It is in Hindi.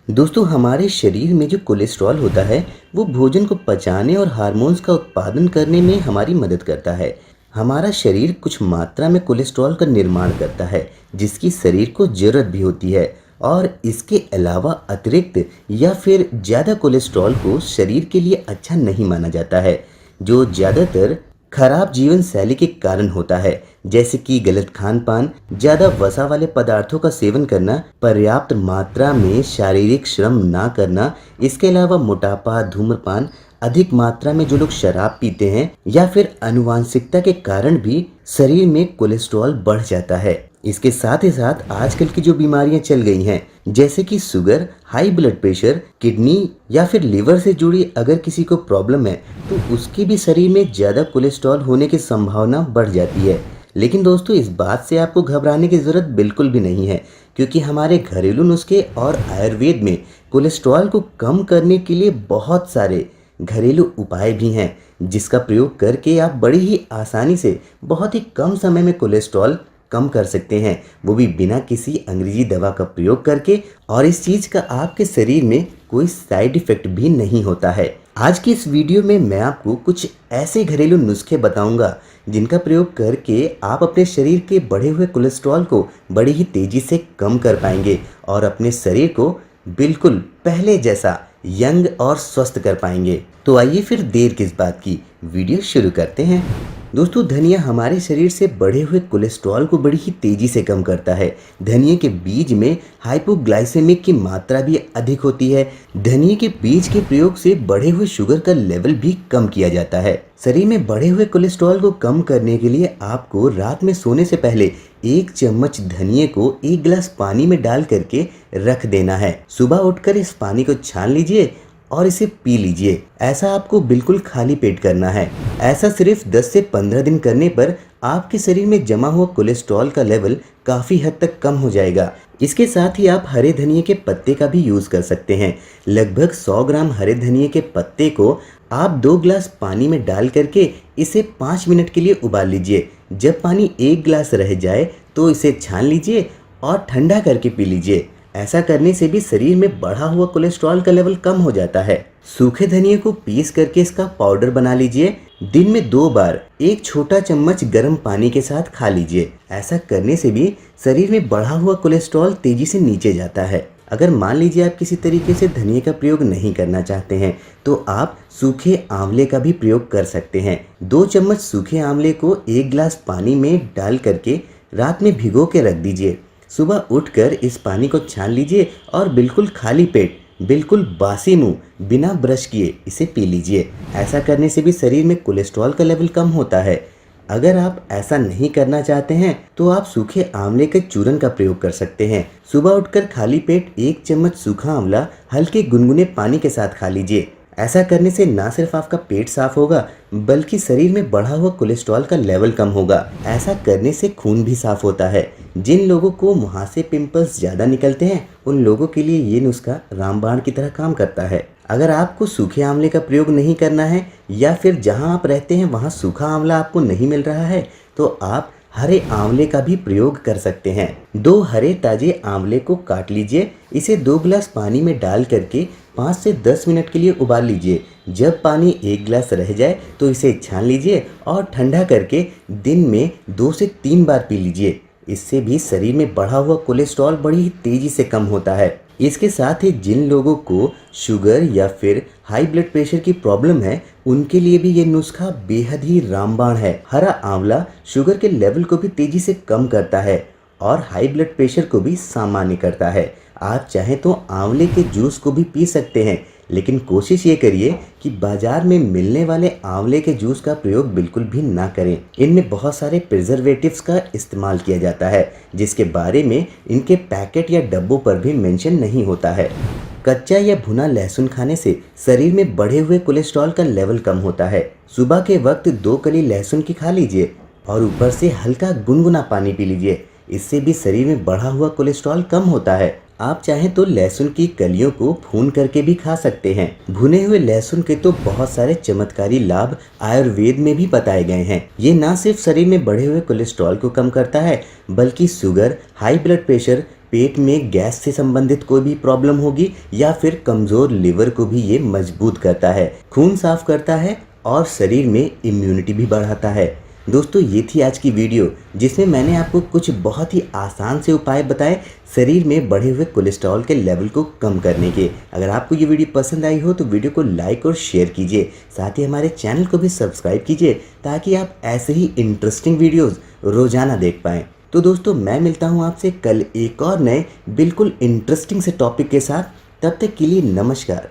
दोस्तों, हमारे शरीर में जो कोलेस्ट्रॉल होता है वो भोजन को पचाने और हार्मोन्स का उत्पादन करने में हमारी मदद करता है। हमारा शरीर कुछ मात्रा में कोलेस्ट्रॉल का निर्माण करता है जिसकी शरीर को जरूरत भी होती है। और इसके अलावा अतिरिक्त या फिर ज़्यादा कोलेस्ट्रॉल को शरीर के लिए अच्छा नहीं माना जाता है, जो ज़्यादातर खराब जीवन शैली के कारण होता है, जैसे कि गलत खान पान, ज्यादा वसा वाले पदार्थों का सेवन करना, पर्याप्त मात्रा में शारीरिक श्रम ना करना। इसके अलावा मोटापा, धूम्रपान, अधिक मात्रा में जो लोग शराब पीते हैं या फिर आनुवांशिकता के कारण भी शरीर में कोलेस्ट्रॉल बढ़ जाता है। इसके साथ ही साथ आजकल की जो बीमारियां चल गई हैं, जैसे कि sugar, high blood pressure, kidney या फिर लिवर से जुड़ी अगर किसी को प्रॉब्लम है तो उसके भी शरीर में ज़्यादा कोलेस्ट्रॉल होने की संभावना बढ़ जाती है। लेकिन दोस्तों, इस बात से आपको घबराने की ज़रूरत बिल्कुल भी नहीं है, क्योंकि हमारे घरेलू नुस्खे और आयुर्वेद में कोलेस्ट्रॉल को कम करने के लिए बहुत सारे घरेलू उपाय भी हैं, जिसका प्रयोग करके आप बड़ी ही आसानी से बहुत ही कम समय में कोलेस्ट्रॉल कम कर सकते हैं, वो भी बिना किसी अंग्रेजी दवा का प्रयोग करके। और इस चीज़ का आपके शरीर में कोई साइड इफ़ेक्ट भी नहीं होता है। आज की इस वीडियो में मैं आपको कुछ ऐसे घरेलू नुस्खे बताऊंगा जिनका प्रयोग करके आप अपने शरीर के बढ़े हुए कोलेस्ट्रॉल को बड़ी ही तेज़ी से कम कर पाएंगे और अपने शरीर को बिल्कुल पहले जैसा यंग और स्वस्थ कर पाएंगे। तो आइए फिर देर किस बात की, वीडियो शुरू करते हैं। दोस्तों, धनिया हमारे शरीर से बढ़े हुए कोलेस्ट्रॉल को बड़ी ही तेजी से कम करता है। धनिया के बीज में हाइपोग्लाइसेमिक की मात्रा भी अधिक होती है। धनिया के बीज के प्रयोग से बढ़े हुए शुगर का लेवल भी कम किया जाता है। शरीर में बढ़े हुए कोलेस्ट्रॉल को कम करने के लिए आपको रात में सोने से पहले 1 चम्मच धनिया को 1 गिलास पानी में डाल करके रख देना है। सुबह उठकर इस पानी को छान लीजिए और इसे पी लीजिए। ऐसा आपको बिल्कुल खाली पेट करना है। ऐसा सिर्फ 10 से 15 दिन करने पर आपके शरीर में जमा हुआ कोलेस्ट्रॉल का लेवल काफ़ी हद तक कम हो जाएगा। इसके साथ ही आप हरे धनिए के पत्ते का भी यूज़ कर सकते हैं। लगभग 100 ग्राम हरे धनिए के पत्ते को आप 2 गिलास पानी में डाल करके इसे 5 मिनट के लिए उबाल लीजिए। जब पानी 1 गिलास रह जाए तो इसे छान लीजिए और ठंडा करके पी लीजिए। ऐसा करने से भी शरीर में बढ़ा हुआ कोलेस्ट्रॉल का लेवल कम हो जाता है। सूखे धनिए को पीस करके इसका पाउडर बना लीजिए। दिन में 2 बार 1 छोटा चम्मच गर्म पानी के साथ खा लीजिए। ऐसा करने से भी शरीर में बढ़ा हुआ कोलेस्ट्रॉल तेजी से नीचे जाता है। अगर मान लीजिए आप किसी तरीके से धनिए का प्रयोग नहीं करना चाहते हैं तो आप सूखे आंवले का भी प्रयोग कर सकते हैं। 2 चम्मच सूखे आंवले को 1 गिलास पानी में डाल करके रात में भिगो के रख दीजिए। सुबह उठकर इस पानी को छान लीजिए और बिल्कुल खाली पेट, बिल्कुल बासी मुंह, बिना ब्रश किए इसे पी लीजिए। ऐसा करने से भी शरीर में कोलेस्ट्रॉल का लेवल कम होता है। अगर आप ऐसा नहीं करना चाहते हैं तो आप सूखे आंवले के चूरन का प्रयोग कर सकते हैं। सुबह उठकर खाली पेट 1 चम्मच सूखा आंवला हल्के गुनगुने पानी के साथ खा लीजिए। ऐसा करने से ना सिर्फ आपका पेट साफ होगा बल्कि शरीर में बढ़ा हुआ कोलेस्ट्रॉल का लेवल कम होगा। ऐसा करने से खून भी साफ होता है। जिन लोगों को मुहासे पिंपल्स ज़्यादा निकलते हैं उन लोगों के लिए ये नुस्खा रामबाण की तरह काम करता है। अगर आपको सूखे आंवले का प्रयोग नहीं करना है या फिर जहां आप रहते हैं वहां सूखा आंवला आपको नहीं मिल रहा है तो आप हरे आंवले का भी प्रयोग कर सकते हैं। 2 हरे ताजे आंवले को काट लीजिए। इसे 2 गिलास पानी में डाल करके 5 से 10 मिनट के लिए उबाल लीजिए। जब पानी 1 गिलास रह जाए तो इसे छान लीजिए और ठंडा करके दिन में 2 से 3 बार पी लीजिए। इससे भी शरीर में बढ़ा हुआ कोलेस्ट्रॉल बड़ी तेजी से कम होता है। इसके साथ ही जिन लोगों को शुगर या फिर हाई ब्लड प्रेशर की प्रॉब्लम है उनके लिए भी ये नुस्खा बेहद ही रामबाण है। हरा आंवला शुगर के लेवल को भी तेजी से कम करता है और हाई ब्लड प्रेशर को भी सामान्य करता है। आप चाहें तो आंवले के जूस को भी पी सकते हैं, लेकिन कोशिश ये करिए कि बाजार में मिलने वाले आंवले के जूस का प्रयोग बिल्कुल भी ना करें। इनमें बहुत सारे प्रिजर्वेटिव्स का इस्तेमाल किया जाता है जिसके बारे में इनके पैकेट या डब्बों पर भी मेंशन नहीं होता है। कच्चा या भुना लहसुन खाने से शरीर में बढ़े हुए कोलेस्ट्रॉल का लेवल कम होता है। सुबह के वक्त 2 कली लहसुन की खा लीजिए और ऊपर से हल्का गुनगुना पानी पी लीजिए। इससे भी शरीर में बढ़ा हुआ कोलेस्ट्रॉल कम होता है। आप चाहें तो लहसुन की कलियों को भून करके भी खा सकते हैं। भुने हुए लहसुन के तो बहुत सारे चमत्कारी लाभ आयुर्वेद में भी बताए गए हैं। ये ना सिर्फ शरीर में बढ़े हुए कोलेस्ट्रॉल को कम करता है बल्कि शुगर, हाई ब्लड प्रेशर, पेट में गैस से संबंधित कोई भी प्रॉब्लम होगी या फिर कमज़ोर लिवर को भी ये मजबूत करता है, खून साफ करता है और शरीर में इम्यूनिटी भी बढ़ाता है। दोस्तों, ये थी आज की वीडियो जिसमें मैंने आपको कुछ बहुत ही आसान से उपाय बताए शरीर में बढ़े हुए कोलेस्ट्रॉल के लेवल को कम करने के। अगर आपको ये वीडियो पसंद आई हो तो वीडियो को लाइक और शेयर कीजिए, साथ ही हमारे चैनल को भी सब्सक्राइब कीजिए ताकि आप ऐसे ही इंटरेस्टिंग वीडियोज़ रोज़ाना देख पाएँ। तो दोस्तों, मैं मिलता हूँ आपसे कल एक और नए बिल्कुल इंटरेस्टिंग से टॉपिक के साथ। तब तक के लिए नमस्कार।